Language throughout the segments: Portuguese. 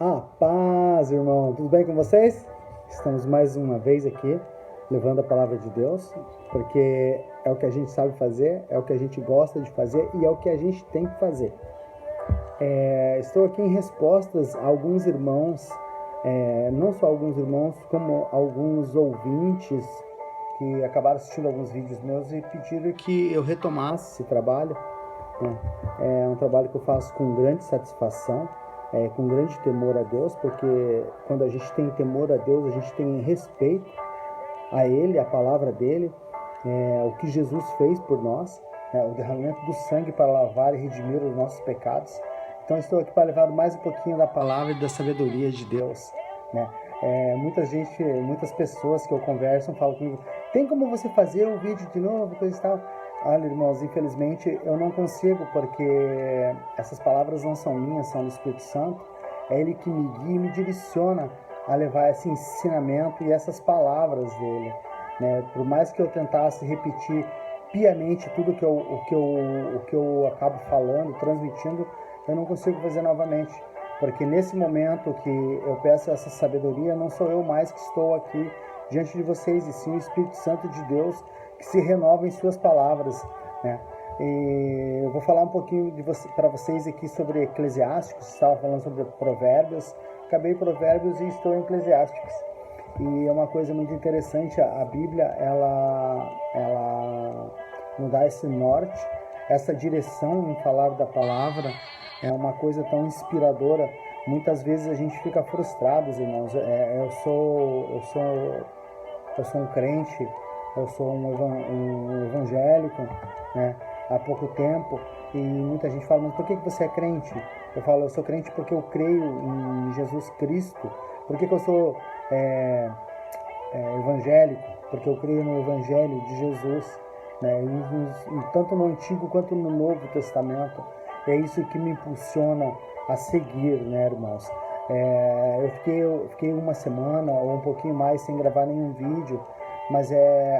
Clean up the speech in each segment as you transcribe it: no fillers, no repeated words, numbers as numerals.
A paz, irmão. Tudo bem com vocês? Estamos mais uma vez aqui, levando a palavra de Deus, porque é o que a gente sabe fazer, é o que a gente gosta de fazer e é o que a gente tem que fazer. Estou aqui em respostas a alguns irmãos, não só alguns irmãos, como alguns ouvintes que acabaram assistindo alguns vídeos meus e pediram que eu retomasse esse trabalho. É um trabalho que eu faço com grande satisfação, com grande temor a Deus, porque quando a gente tem temor a Deus, a gente tem respeito a Ele, a palavra dEle, o que Jesus fez por nós, o derramamento do sangue para lavar e redimir os nossos pecados. Então estou aqui para levar mais um pouquinho da palavra e da sabedoria de Deus, né? Muitas pessoas que eu converso falam comigo, tem como você fazer um vídeo de novo, coisa e tal? Olha, irmãos, infelizmente eu não consigo, porque essas palavras não são minhas, são do Espírito Santo. É Ele que me guia e me direciona a levar esse ensinamento e essas palavras dele, né? Por mais que eu tentasse repetir piamente tudo o que eu acabo falando, transmitindo, eu não consigo fazer novamente, porque nesse momento que eu peço essa sabedoria, não sou eu mais que estou aqui diante de vocês, e sim o Espírito Santo de Deus que se renova em suas palavras, né? E eu vou falar um pouquinho para vocês aqui sobre Eclesiásticos. Estava falando sobre Provérbios, acabei Provérbios e estou em Eclesiásticos. E é uma coisa muito interessante, a Bíblia, ela nos dá esse norte, essa direção em falar da palavra, é uma coisa tão inspiradora. Muitas vezes a gente fica frustrado, irmãos. Eu sou um crente, eu sou um evangélico, né, há pouco tempo, e muita gente fala, mas por que você é crente? Eu falo, eu sou crente porque eu creio em Jesus Cristo. Por que eu sou evangélico? Porque eu creio no Evangelho de Jesus, né, tanto no Antigo quanto no Novo Testamento. É isso que me impulsiona a seguir, né, irmãos? Eu fiquei uma semana ou um pouquinho mais sem gravar nenhum vídeo, mas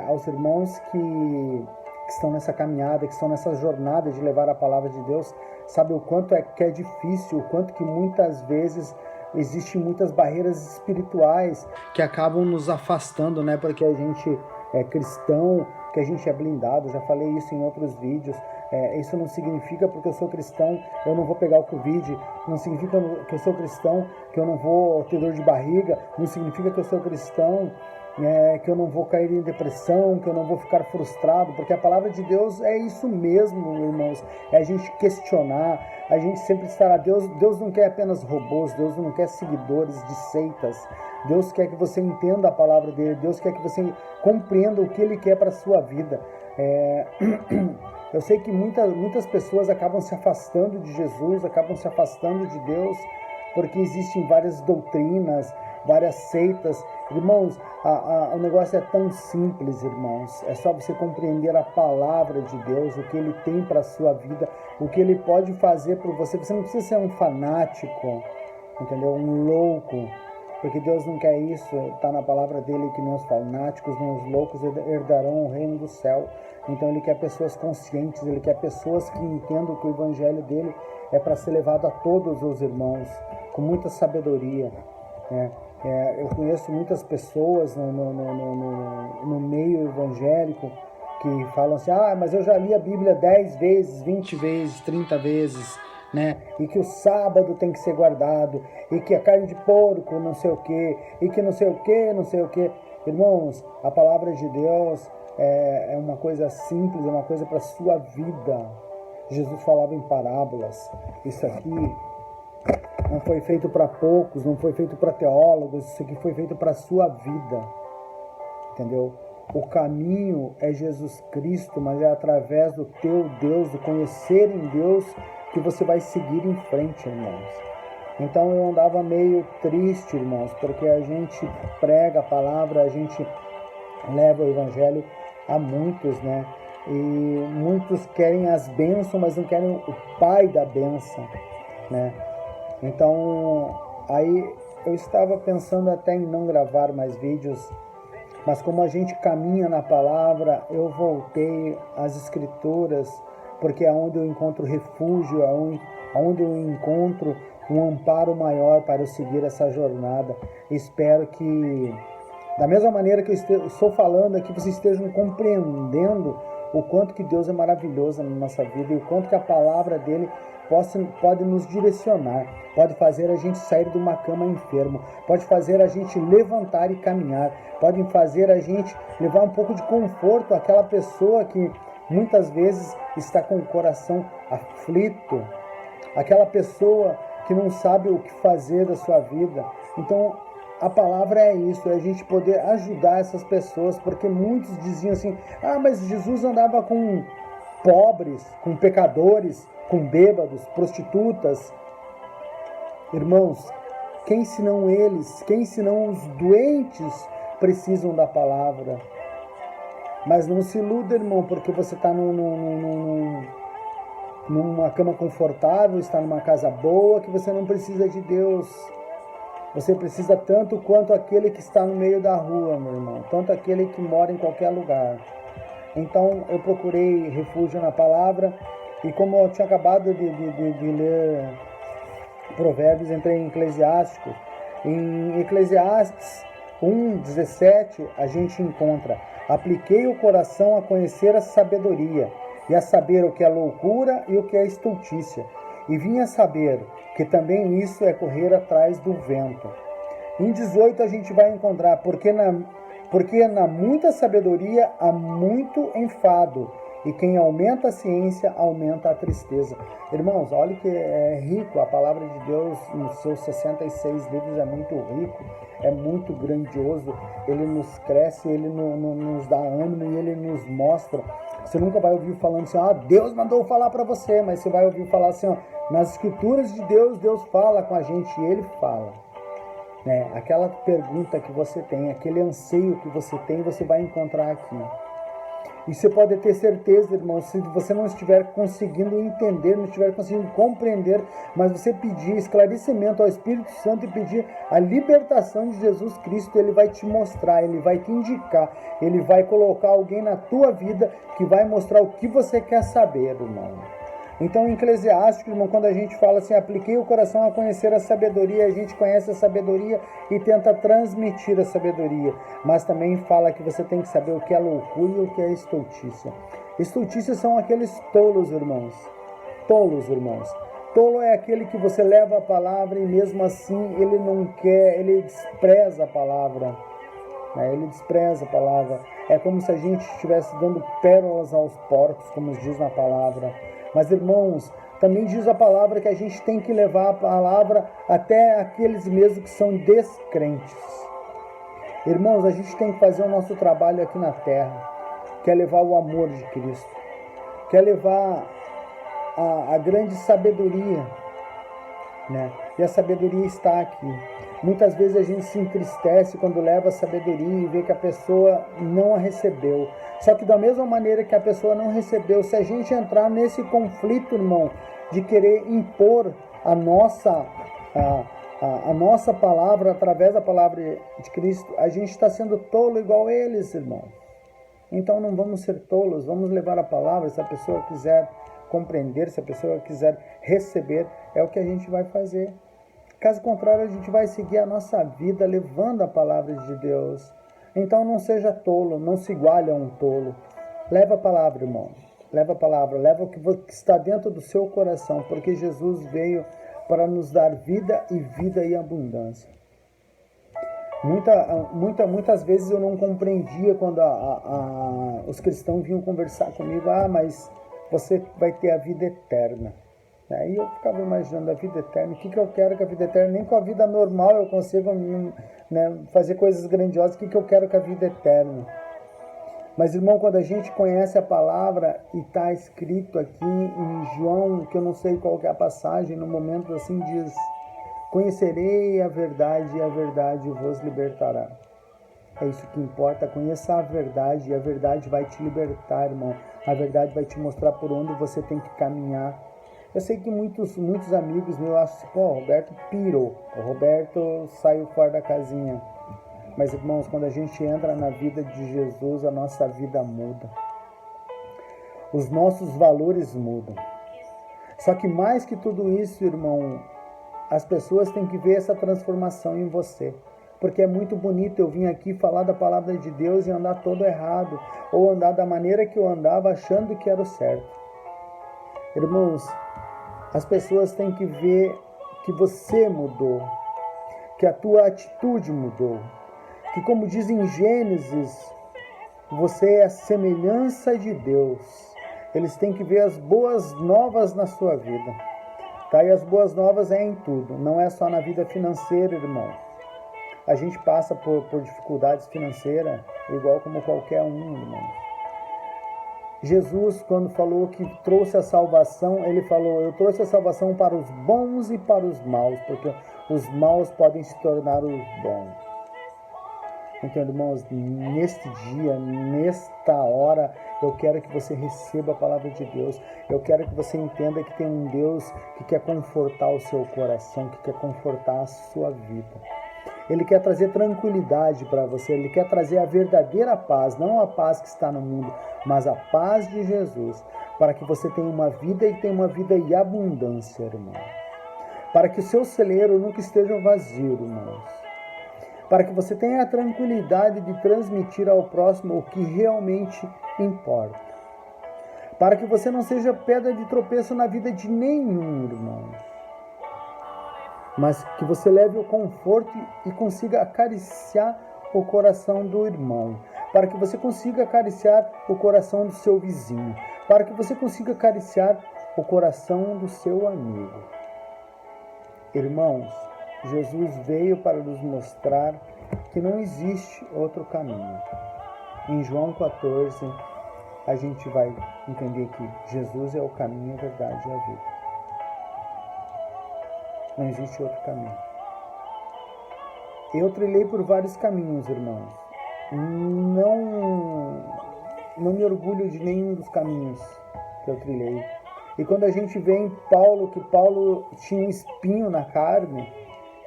aos irmãos que estão nessa caminhada, que estão nessa jornada de levar a palavra de Deus, sabe o quanto que é difícil, o quanto que muitas vezes existem muitas barreiras espirituais que acabam nos afastando, né? Porque a gente é cristão, que a gente é blindado, já falei isso em outros vídeos. Isso não significa porque eu sou cristão eu não vou pegar o Covid, não significa que eu sou cristão que eu não vou ter dor de barriga, não significa que eu sou cristão que eu não vou cair em depressão, que eu não vou ficar frustrado, porque a palavra de Deus é isso mesmo, irmãos, é a gente questionar, a gente sempre estar a Deus. Deus não quer apenas robôs, Deus não quer seguidores de seitas, Deus quer que você entenda a palavra dele, Deus quer que você compreenda o que ele quer para a sua vida. Eu sei que muitas pessoas acabam se afastando de Jesus, acabam se afastando de Deus, porque existem várias doutrinas, várias seitas. Irmãos, o negócio é tão simples, irmãos. É só você compreender a palavra de Deus, o que Ele tem para a sua vida, o que Ele pode fazer por você. Você não precisa ser um fanático, entendeu? Um louco, porque Deus não quer isso. Está na palavra dele que nem os fanáticos, nem os loucos herdarão o reino do céu. Então Ele quer pessoas conscientes, Ele quer pessoas que entendam que o evangelho dele é para ser levado a todos os irmãos, com muita sabedoria, né? Eu conheço muitas pessoas no meio evangélico que falam assim, mas eu já li a Bíblia 10 vezes, 20 vezes, 30 vezes, né? E que o sábado tem que ser guardado, e que a carne de porco não sei o que, e que não sei o que, não sei o que. Irmãos, a palavra de Deus é uma coisa simples, é uma coisa para a sua vida. Jesus falava em parábolas. Isso aqui não foi feito para poucos, não foi feito para teólogos, isso aqui foi feito para a sua vida, entendeu? O caminho é Jesus Cristo, mas é através do teu Deus, do conhecer em Deus, que você vai seguir em frente, irmãos. Então eu andava meio triste, irmãos, porque a gente prega a palavra, a gente leva o evangelho a muitos, né? E muitos querem as bênçãos, mas não querem o Pai da bênção, né? Então, aí eu estava pensando até em não gravar mais vídeos, mas como a gente caminha na palavra, eu voltei às escrituras, porque é onde eu encontro refúgio, é onde eu encontro um amparo maior para eu seguir essa jornada. Espero que, da mesma maneira que eu estou falando aqui, vocês estejam compreendendo o quanto que Deus é maravilhoso na nossa vida e o quanto que a palavra dele pode nos direcionar, pode fazer a gente sair de uma cama enfermo, pode fazer a gente levantar e caminhar, pode fazer a gente levar um pouco de conforto àquela pessoa que muitas vezes está com o coração aflito, aquela pessoa que não sabe o que fazer da sua vida. Então, a palavra é isso, é a gente poder ajudar essas pessoas, porque muitos diziam assim, mas Jesus andava com pobres, com pecadores, com bêbados, prostitutas. Irmãos, quem senão eles, quem senão os doentes precisam da palavra? Mas não se iluda, irmão, porque você está numa cama confortável, está numa casa boa, que você não precisa de Deus. Você precisa tanto quanto aquele que está no meio da rua, meu irmão, tanto aquele que mora em qualquer lugar. Então eu procurei refúgio na palavra, e como eu tinha acabado de ler Provérbios, entrei em Eclesiástico. Em Eclesiastes 1:17 a gente encontra: apliquei o coração a conhecer a sabedoria, e a saber o que é loucura e o que é estultícia, e vim a saber que também isso é correr atrás do vento. Em 18 a gente vai encontrar: porque na muita sabedoria há muito enfado, e quem aumenta a ciência aumenta a tristeza. Irmãos, olha que é rico, a palavra de Deus nos seus 66 livros é muito rico, é muito grandioso, ele nos cresce, ele nos dá ânimo e ele nos mostra. Você nunca vai ouvir falando assim, Deus mandou falar para você, mas você vai ouvir falar assim, nas escrituras de Deus, Deus fala com a gente e ele fala. Aquela pergunta que você tem, aquele anseio que você tem, você vai encontrar aqui. E você pode ter certeza, irmão, se você não estiver conseguindo entender, não estiver conseguindo compreender, mas você pedir esclarecimento ao Espírito Santo e pedir a libertação de Jesus Cristo, ele vai te mostrar, ele vai te indicar, ele vai colocar alguém na tua vida que vai mostrar o que você quer saber, irmão. Então, em Eclesiástico, irmão, quando a gente fala assim, apliquei o coração a conhecer a sabedoria, a gente conhece a sabedoria e tenta transmitir a sabedoria. Mas também fala que você tem que saber o que é loucura e o que é estultícia. Estultícia são aqueles tolos, irmãos. Tolos, irmãos. Tolo é aquele que você leva a palavra e mesmo assim ele não quer, ele despreza a palavra. Ele despreza a palavra. É como se a gente estivesse dando pérolas aos porcos, como diz na palavra. Mas, irmãos, também diz a palavra que a gente tem que levar a palavra até aqueles mesmos que são descrentes. Irmãos, a gente tem que fazer o nosso trabalho aqui na terra, que é levar o amor de Cristo, que é levar a grande sabedoria, E a sabedoria está aqui. Muitas vezes a gente se entristece quando leva a sabedoria e vê que a pessoa não a recebeu. Só que da mesma maneira que a pessoa não recebeu, se a gente entrar nesse conflito, irmão, de querer impor a nossa palavra através da palavra de Cristo, a gente está sendo tolo igual eles, irmão. Então não vamos ser tolos, vamos levar a palavra. Se a pessoa quiser compreender, se a pessoa quiser receber, é o que a gente vai fazer. Caso contrário, a gente vai seguir a nossa vida levando a palavra de Deus. Então não seja tolo, não se iguale a um tolo. Leva a palavra, irmão. Leva a palavra, leva o que está dentro do seu coração, porque Jesus veio para nos dar vida e vida em abundância. Muitas vezes eu não compreendia quando os cristãos vinham conversar comigo, mas você vai ter a vida eterna. Aí eu ficava imaginando a vida eterna, o que eu quero com a vida eterna? Nem com a vida normal eu consigo fazer coisas grandiosas, o que eu quero com a vida eterna? Mas, irmão, quando a gente conhece a palavra e está escrito aqui em João, que eu não sei qual que é a passagem, no momento assim diz: conhecerei a verdade e a verdade vos libertará. É isso que importa, conheça a verdade e a verdade vai te libertar, irmão. A verdade vai te mostrar por onde você tem que caminhar. Eu sei que muitos amigos meus acham assim, o Roberto pirou, o Roberto saiu fora da casinha. Mas, irmãos, quando a gente entra na vida de Jesus, a nossa vida muda. Os nossos valores mudam. Só que mais que tudo isso, irmão, as pessoas têm que ver essa transformação em você. Porque é muito bonito eu vir aqui falar da palavra de Deus e andar todo errado, ou andar da maneira que eu andava achando que era o certo. Irmãos, as pessoas têm que ver que você mudou, que a tua atitude mudou, que, como diz em Gênesis, você é a semelhança de Deus. Eles têm que ver as boas novas na sua vida. Tá? E as boas novas é em tudo, não é só na vida financeira, irmão. A gente passa por dificuldades financeiras, igual como qualquer um, irmão. Jesus, quando falou que trouxe a salvação, ele falou, eu trouxe a salvação para os bons e para os maus, porque os maus podem se tornar os bons. Então, irmãos, neste dia, nesta hora, eu quero que você receba a palavra de Deus. Eu quero que você entenda que tem um Deus que quer confortar o seu coração, que quer confortar a sua vida. Ele quer trazer tranquilidade para você, ele quer trazer a verdadeira paz, não a paz que está no mundo, mas a paz de Jesus, para que você tenha uma vida e tenha uma vida em abundância, irmão. Para que o seu celeiro nunca esteja vazio, irmãos. Para que você tenha a tranquilidade de transmitir ao próximo o que realmente importa. Para que você não seja pedra de tropeço na vida de nenhum, irmão. Mas que você leve o conforto e consiga acariciar o coração do irmão. Para que você consiga acariciar o coração do seu vizinho. Para que você consiga acariciar o coração do seu amigo. Irmãos, Jesus veio para nos mostrar que não existe outro caminho. Em João 14, a gente vai entender que Jesus é o caminho, a verdade e a vida. Não existe outro caminho. Eu trilhei por vários caminhos, irmãos. Não me orgulho de nenhum dos caminhos que eu trilhei. E quando a gente vê em Paulo, que Paulo tinha um espinho na carne,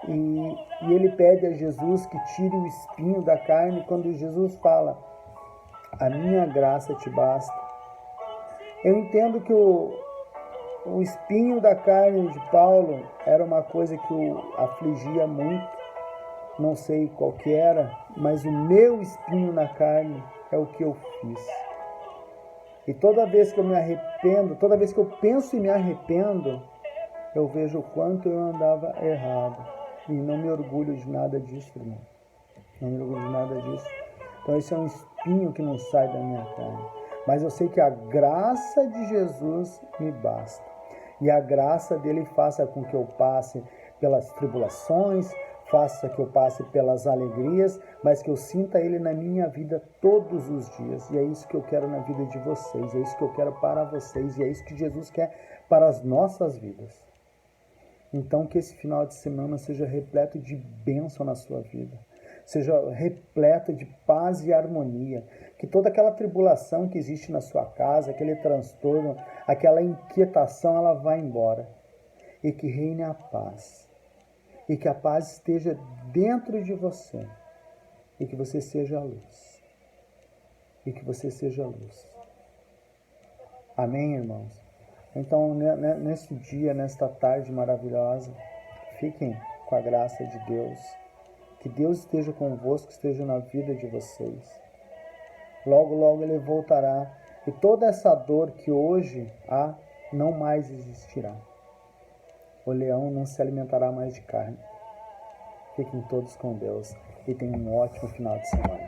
e ele pede a Jesus que tire o espinho da carne, quando Jesus fala, a minha graça te basta. Eu entendo que o espinho da carne de Paulo era uma coisa que o afligia muito, não sei qual que era, mas o meu espinho na carne é o que eu fiz. E toda vez que eu me arrependo, toda vez que eu penso e me arrependo, eu vejo o quanto eu andava errado. E não me orgulho de nada disso, irmão. Não me orgulho de nada disso. Então esse é um espinho que não sai da minha carne. Mas eu sei que a graça de Jesus me basta. E a graça dele faça com que eu passe pelas tribulações, faça que eu passe pelas alegrias, mas que eu sinta ele na minha vida todos os dias. E é isso que eu quero na vida de vocês, é isso que eu quero para vocês, e é isso que Jesus quer para as nossas vidas. Então que esse final de semana seja repleto de bênção na sua vida, seja repleto de paz e harmonia, que toda aquela tribulação que existe na sua casa, aquele transtorno, aquela inquietação, ela vá embora, e que reine a paz, e que a paz esteja dentro de você, e que você seja a luz, e que você seja a luz. Amém, irmãos? Então, nesse dia, nesta tarde maravilhosa, fiquem com a graça de Deus. Que Deus esteja convosco, esteja na vida de vocês. Logo, logo Ele voltará. E toda essa dor que hoje há, não mais existirá. O leão não se alimentará mais de carne. Fiquem todos com Deus e tenham um ótimo final de semana.